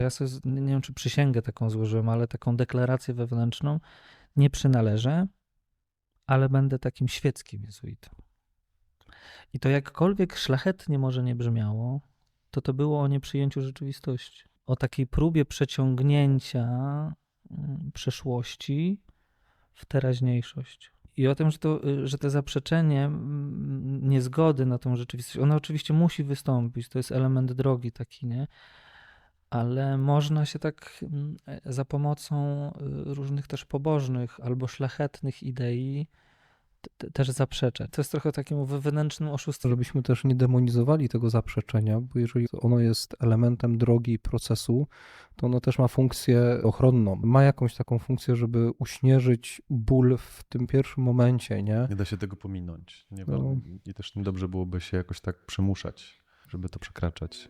Ja sobie, nie wiem, czy przysięgę taką złożyłem, ale taką deklarację wewnętrzną: nie przynależę, ale będę takim świeckim jezuitą. I to jakkolwiek szlachetnie może nie brzmiało, to było o nieprzyjęciu rzeczywistości. O takiej próbie przeciągnięcia przeszłości w teraźniejszość. I o tym, że to zaprzeczenie niezgody na tą rzeczywistość, ono oczywiście musi wystąpić, to jest element drogi taki, nie? Ale można się tak za pomocą różnych też pobożnych albo szlachetnych idei też zaprzeczać. To jest trochę takim wewnętrznym oszustwem. Żebyśmy też nie demonizowali tego zaprzeczenia, bo jeżeli ono jest elementem drogi procesu, to ono też ma funkcję ochronną. Ma jakąś taką funkcję, żeby uśmierzyć ból w tym pierwszym momencie, nie? Nie da się tego pominąć. No. I też niedobrze byłoby się jakoś tak przymuszać, żeby to przekraczać.